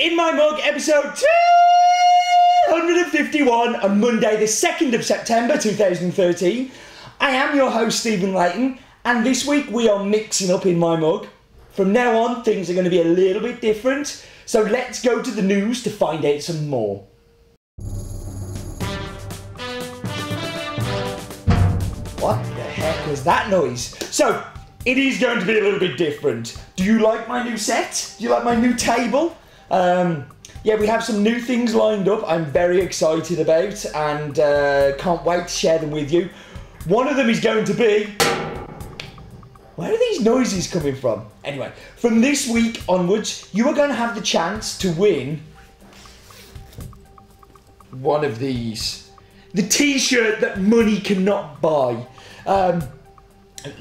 In My Mug, episode 251 on Monday, the 2nd of September 2013. I am your host, Stephen Layton, and this week we are mixing up In My Mug. From now on, things are going to be a little bit different, so let's go to the news to find out some more. What the heck was that noise? So, it is going to be a little bit different. Do you like my new set? Do you like my new table? Yeah, we have some new things lined up I'm very excited about and can't wait to share them with you. One of them is going to be... Where are these noises coming from? Anyway, from this week onwards, you are going to have the chance to win one of these. The t-shirt that money cannot buy.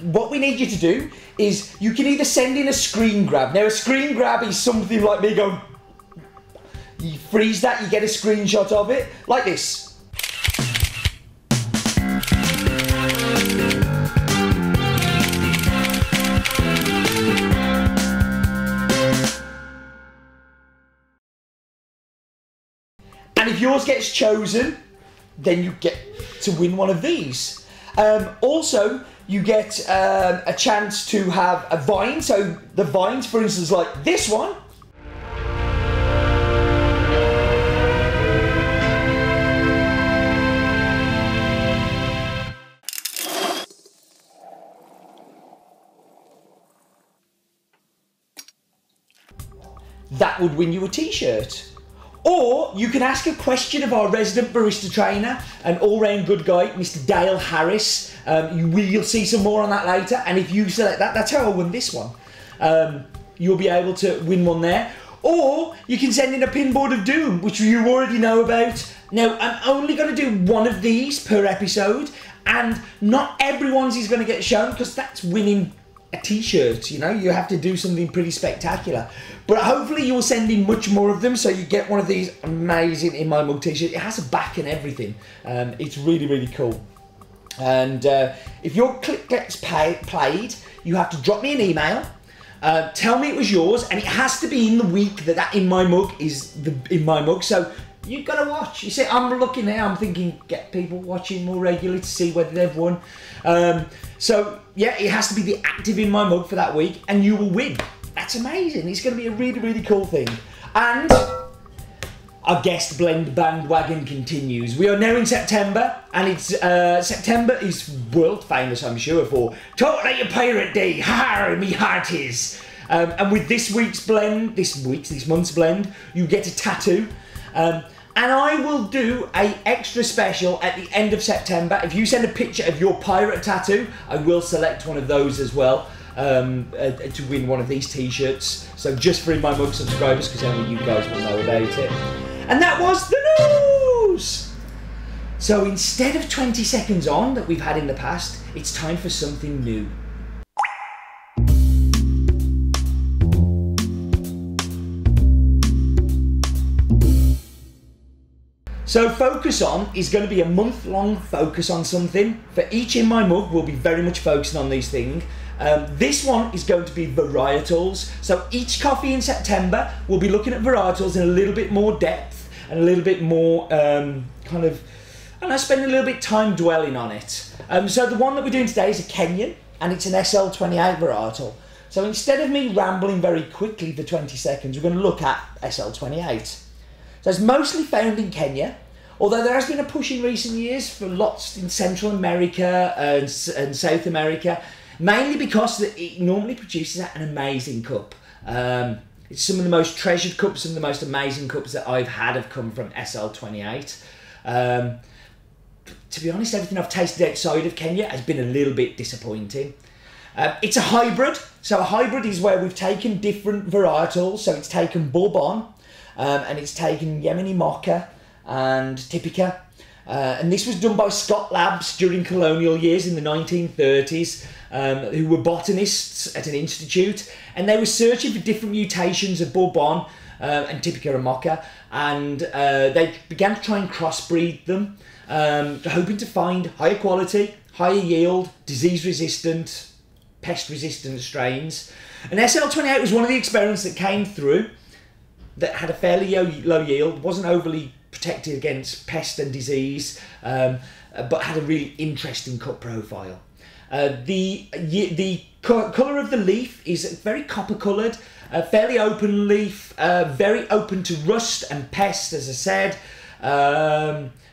What we need you to do is you can either send in a screen grab. Now, a screen grab is something like me going... You freeze that, you get a screenshot of it, like this. And if yours gets chosen, then you get to win one of these. Also, you get a chance to have a vine. So the vines, for instance, like this one. That would win you a t-shirt. Or you can ask a question of our resident barista trainer, an all-round good guy, Mr. Dale Harris. You'll see some more on that later. And if you select that, that's how I won this one. You'll be able to win one there. Or you can send in a pinboard of doom, which you already know about. Now, I'm only going to do one of these per episode, and not everyone's is going to get shown because that's winning a t-shirt, you know, you have to do something pretty spectacular. But hopefully you'll send in much more of them so you get one of these amazing In My Mug t-shirts. It has a back and everything. It's really, really cool. And if your clip gets played, you have to drop me an email. Tell me it was yours, and it has to be in the week that In My Mug is the In My Mug. So you've got to watch. You see, I'm looking now, I'm thinking, get people watching more regularly to see whether they've won. So, yeah, it has to be the active In My Mug for that week, and you will win. That's amazing. It's going to be a really, really cool thing. And our guest blend bandwagon continues. We are now in September, and it's September is world famous, I'm sure, for Talk Like a Pirate Day. Ha! Me heart is. And with this month's blend, you get a tattoo. And I will do an extra special at the end of September. If you send a picture of your pirate tattoo, I will select one of those as well to win one of these t-shirts. So just for In My Mug subscribers, because only you guys will know about it. And that was the news! So instead of 20 seconds on that we've had in the past, it's time for something new. So Focus On is going to be a month-long focus on something. For each In My Mug, we'll be very much focusing on these things. This one is going to be varietals. So each coffee in September, we'll be looking at varietals in a little bit more depth and a little bit more spending a little bit of time dwelling on it. So the one that we're doing today is a Kenyan, and it's an SL28 varietal. So instead of me rambling very quickly for 20 seconds, we're going to look at SL28. So it's mostly found in Kenya, although there has been a push in recent years for lots in Central America and South America, mainly because it normally produces an amazing cup. It's some of the most treasured cups, some of the most amazing cups that I've had have come from SL28. To be honest, everything I've tasted outside of Kenya has been a little bit disappointing. It's a hybrid. So a hybrid is where we've taken different varietals. So it's taken Bourbon, and it's taken Yemeni Mocha and Typica. And this was done by Scott Labs during colonial years in the 1930s, who were botanists at an institute, and they were searching for different mutations of Bourbon and Typica and Mocha, and they began to try and crossbreed them, hoping to find higher quality, higher yield, disease-resistant, pest-resistant strains. And SL28 was one of the experiments that came through. that had a fairly low yield, wasn't overly protected against pest and disease, but had a really interesting cut profile. The colour of the leaf is very copper coloured, fairly open leaf, very open to rust and pest, as I said.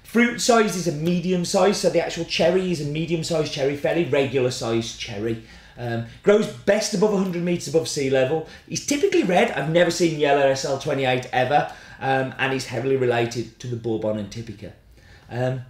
Fruit size is a medium size, so the actual cherry is a medium sized cherry, fairly regular sized cherry. Grows best above 100 metres above sea level. He's typically red. I've never seen yellow SL28 ever, and he's heavily related to the Bourbon and Typica. And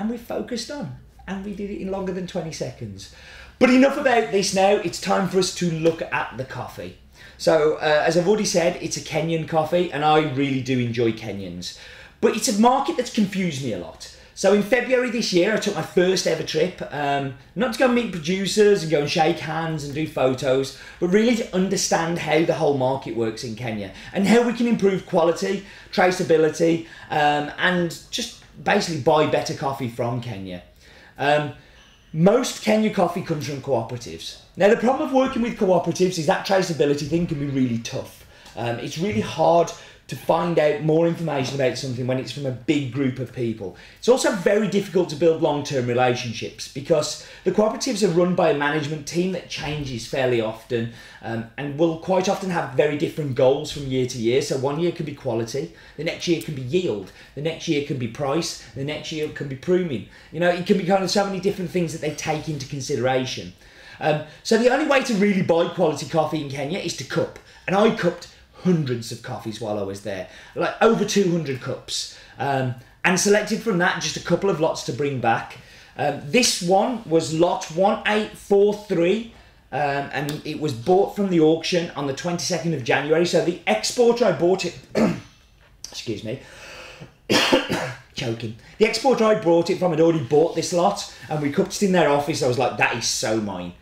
we focused on, and we did it in longer than 20 seconds. But enough about this now. It's time for us to look at the coffee. So, as I've already said, it's a Kenyan coffee, and I really do enjoy Kenyans. But it's a market that's confused me a lot. So in February this year, I took my first ever trip, not to go and meet producers and go and shake hands and do photos, but really to understand how the whole market works in Kenya and how we can improve quality, traceability, and just basically buy better coffee from Kenya. Most Kenya coffee comes from cooperatives. Now, the problem of working with cooperatives is that traceability thing can be really tough. It's really hard to find out more information about something when it's from a big group of people. It's also very difficult to build long-term relationships because the cooperatives are run by a management team that changes fairly often, and will quite often have very different goals from year to year. So one year can be quality, the next year can be yield, the next year can be price, the next year can be pruning. You know, it can be kind of so many different things that they take into consideration. So the only way to really buy quality coffee in Kenya is to cup, and I cupped hundreds of coffees while I was there, like over 200 cups, and selected from that just a couple of lots to bring back. This one was lot 1843, and it was bought from the auction on the 22nd of January. So the exporter I bought it, excuse me, choking. The exporter I bought it from had already bought this lot, and we cupped it in their office. I was like, that is so mine.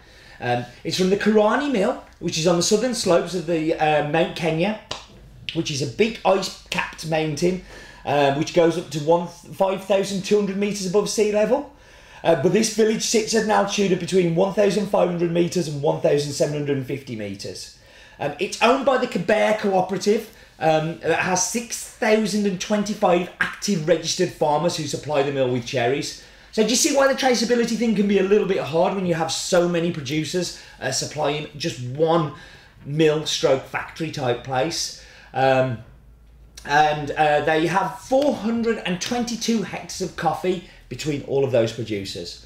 It's from the Karani mill, which is on the southern slopes of the Mount Kenya, which is a big ice-capped mountain, which goes up to 5,200 metres above sea level. But this village sits at an altitude of between 1,500 metres and 1,750 metres. It's owned by the Peaberry cooperative, that has 6,025 active registered farmers who supply the mill with cherries. So do you see why the traceability thing can be a little bit hard when you have so many producers supplying just one mill stroke factory type place? They have 422 hectares of coffee between all of those producers.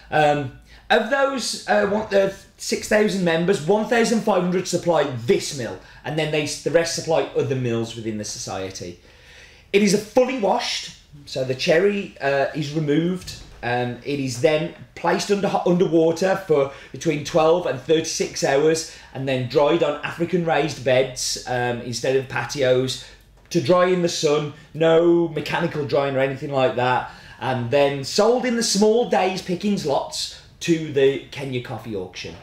Of those 6,000 members, 1,500 supply this mill, and then the rest supply other mills within the society. It is a fully washed, so the cherry is removed. It is then placed underwater for between 12 and 36 hours and then dried on African raised beds instead of patios to dry in the sun, no mechanical drying or anything like that, and then sold in the small days pickings lots to the Kenya coffee auction.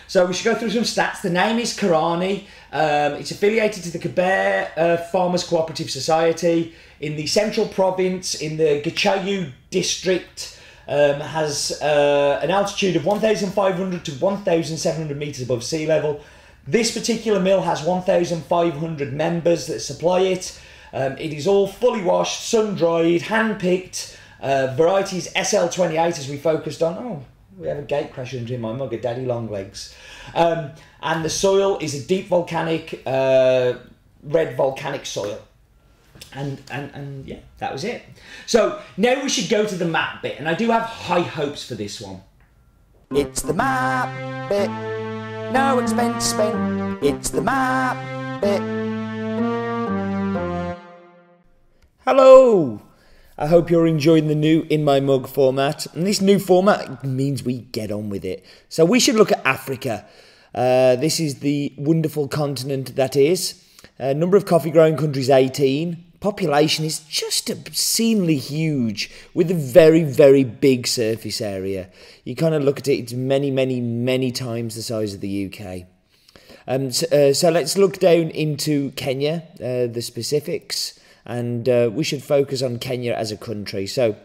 So we should go through some stats. The name is Karani. It's affiliated to the Peaberry Farmers Cooperative Society in the Central Province, in the Gachayu district. Has an altitude of 1,500 to 1,700 metres above sea level. This particular mill has 1,500 members that supply it. It is all fully washed, sun-dried, hand-picked. Varieties SL28 as we focused on. Oh, we have a gate crasher in my mug, a daddy long legs. And the soil is a deep volcanic, red volcanic soil. And yeah, that was it. So now we should go to the map bit, and I do have high hopes for this one. It's the map bit, no expense spent. It's the map bit. Hello! I hope you're enjoying the new In My Mug format. And this new format means we get on with it. So we should look at Africa. This is the wonderful continent that is. Number of coffee growing countries, 18. Population is just obscenely huge with a very, very big surface area. You kind of look at it, it's many, many, many times the size of the UK. So let's look down into Kenya, the specifics, and we should focus on Kenya as a country. So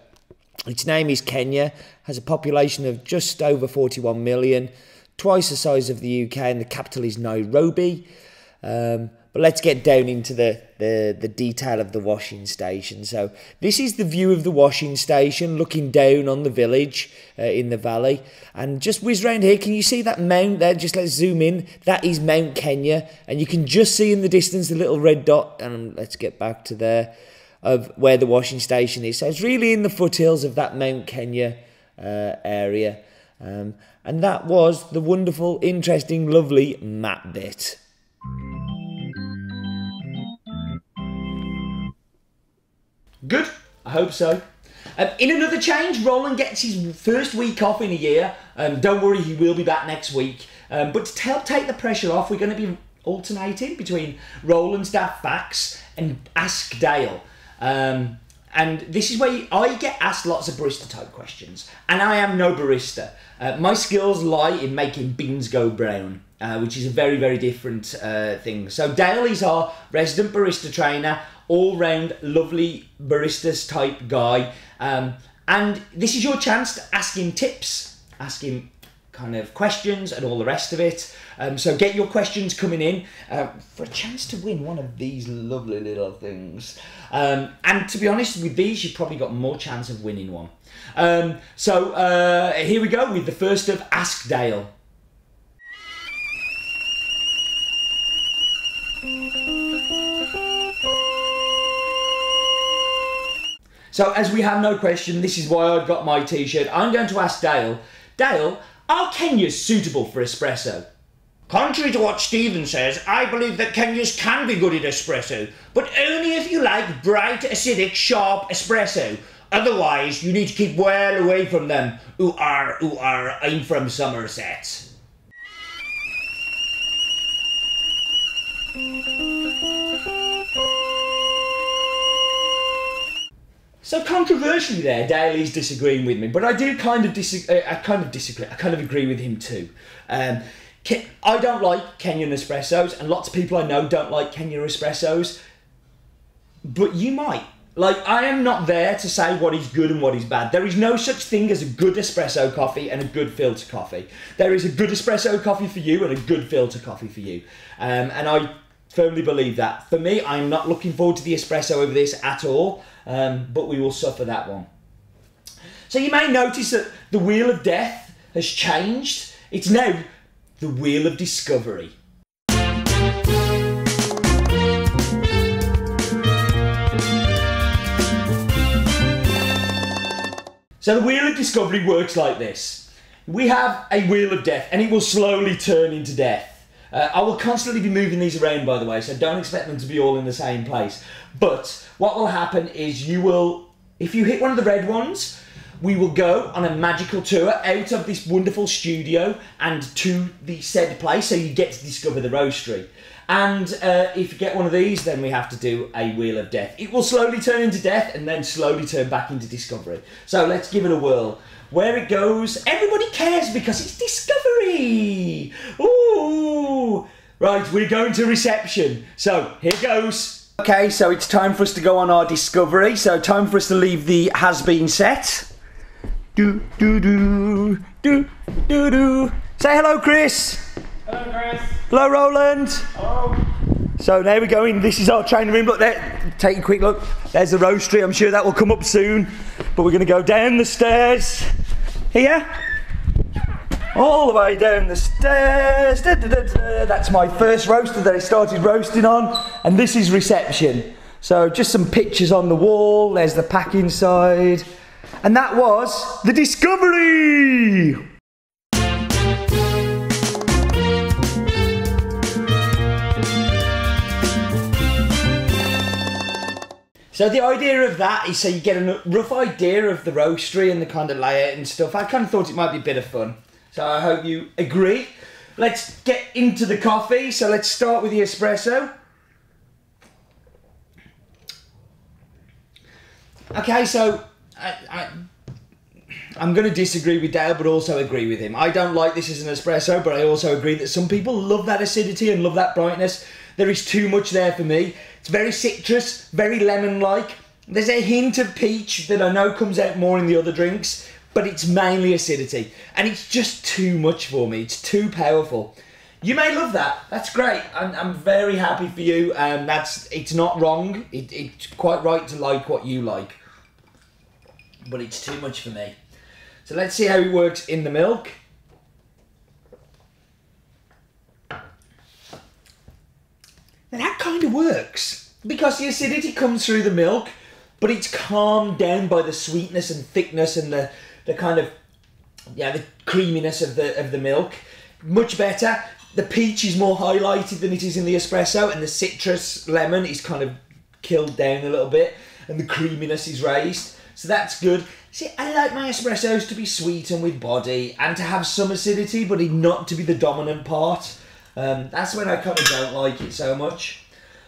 its name is Kenya, has a population of just over 41 million, twice the size of the UK, and the capital is Nairobi. But let's get down into the detail of the washing station. So this is the view of the washing station, looking down on the village in the valley. And just whiz round here, can you see that mount there? Just let's zoom in. That is Mount Kenya. And you can just see in the distance the little red dot. And let's get back to there, of where the washing station is. So it's really in the foothills of that Mount Kenya area. And that was the wonderful, interesting, lovely map bit. Good, I hope so. In another change, Roland gets his first week off in a year. Don't worry, he will be back next week. But to help take the pressure off, we're going to be alternating between Roland's Daft Facts and Ask Dale. And this is where I get asked lots of barista type questions, and I am no barista. My skills lie in making beans go brown, which is a very, very different thing. So Dale is our resident barista trainer, all-round lovely baristas type guy, and this is your chance to ask him tips, ask him kind of questions and all the rest of it. So get your questions coming in for a chance to win one of these lovely little things. And to be honest, with these, you've probably got more chance of winning one. So here we go with the first of Ask Dale. So as we have no question, this is why I've got my t-shirt. I'm going to ask Dale, Dale, are Kenyas suitable for espresso? Contrary to what Stephen says, I believe that Kenyas can be good at espresso, but only if you like bright, acidic, sharp espresso. Otherwise, you need to keep well away from them. Ooh, I'm from Somerset. So controversially there, Dale is disagreeing with me, but I do kind of disagree. I kind of agree with him too. I don't like Kenyan espressos, and lots of people I know don't like Kenyan espressos, but you might. Like, I am not there to say what is good and what is bad. There is no such thing as a good espresso coffee and a good filter coffee. There is a good espresso coffee for you and a good filter coffee for you. And I firmly believe that. For me, I'm not looking forward to the espresso over this at all, but we will suffer that one. So you may notice that the Wheel of Death has changed. It's now the Wheel of Discovery. So the Wheel of Discovery works like this. We have a Wheel of Death, and it will slowly turn into death. I will constantly be moving these around, by the way, so don't expect them to be all in the same place. But what will happen is you will, if you hit one of the red ones, we will go on a magical tour out of this wonderful studio and to the said place, so you get to discover the roastery. And if you get one of these, then we have to do a Wheel of Death. It will slowly turn into death and then slowly turn back into discovery. So let's give it a whirl. Where it goes, everybody cares because it's discovery. Ooh! Right, we're going to reception. So here goes. Okay, so it's time for us to go on our discovery. So time for us to leave the has-been set. Do, do, do, do, do, do. Say hello, Chris. Hello, Chris. Hello, Roland. Hello. So there we go. This is our training room. Look there. Take a quick look. There's the roastery. I'm sure that will come up soon. But we're going to go down the stairs here. All the way down the stairs. Da, da, da, da. That's my first roaster that I started roasting on. And this is reception. So just some pictures on the wall. There's the pack inside. And that was the discovery. So the idea of that is so you get a rough idea of the roastery and the kind of layout and stuff. I kind of thought it might be a bit of fun. So I hope you agree. Let's get into the coffee. So let's start with the espresso. Okay, so I'm going to disagree with Dale, but also agree with him. I don't like this as an espresso, but I also agree that some people love that acidity and love that brightness. There is too much there for me. It's very citrus, very lemon-like. There's a hint of peach that I know comes out more in the other drinks, but it's mainly acidity. And it's just too much for me. It's too powerful. You may love that. That's great. I'm very happy for you. It's not wrong. It's quite right to like what you like. But it's too much for me. So let's see how it works in the milk. Now that kind of works. Because the acidity comes through the milk, but it's calmed down by the sweetness and thickness and the kind of, yeah, the creaminess of the milk. Much better. The peach is more highlighted than it is in the espresso, and the citrus lemon is kind of killed down a little bit, and the creaminess is raised. So that's good. See, I like my espressos to be sweet and with body, and to have some acidity, but not to be the dominant part. That's when I kind of don't like it so much.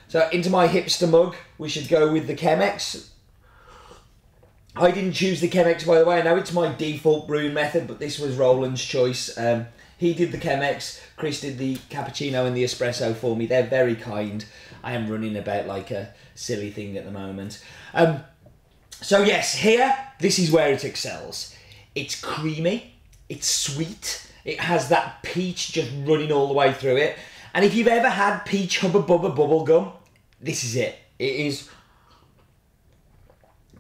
So into my hipster mug, we should go with the Chemex. I didn't choose the Chemex, by the way. I know it's my default brewing method, but this was Roland's choice. He did the Chemex, Chris did the cappuccino and the espresso for me. They're very kind. I am running about like a silly thing at the moment. So yes, here, this is where it excels. It's creamy, it's sweet, it has that peach just running all the way through it. And if you've ever had peach Hubba Bubba bubble gum, this is it. It is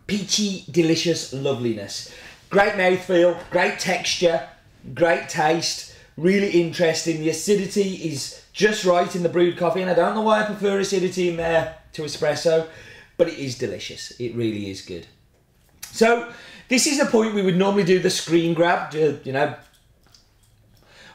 peachy, delicious loveliness. Great mouthfeel, great texture, great taste. Really interesting. The acidity is just right in the brewed coffee, and I don't know why I prefer acidity in there to espresso, but it is delicious. It really is good. So this is a point we would normally do the screen grab, you know,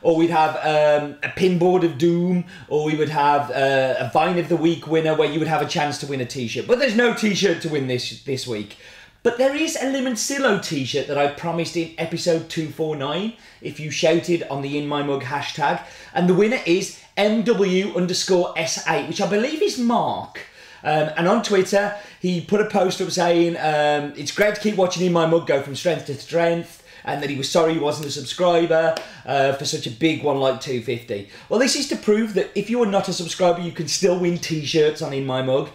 or we'd have a pinboard of doom, or we would have a Vine of the Week winner where you would have a chance to win a t-shirt. But there's no t-shirt to win this week. But there is a Limoncello t-shirt that I promised in episode 249 if you shouted on the In My Mug hashtag. And the winner is MW_S8, which I believe is Mark. And on Twitter, he put a post up saying, it's great to keep watching In My Mug go from strength to strength, and that he was sorry he wasn't a subscriber for such a big one like 250. Well, this is to prove that if you are not a subscriber, you can still win t-shirts on In My Mug.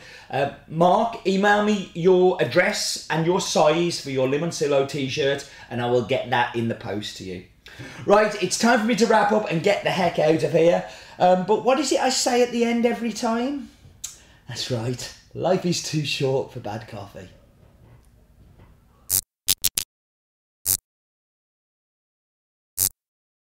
Mark, email me your address and your size for your Limoncello t-shirt, and I will get that in the post to you. Right, it's time for me to wrap up and get the heck out of here. But what is it I say at the end every time? That's right, life is too short for bad coffee.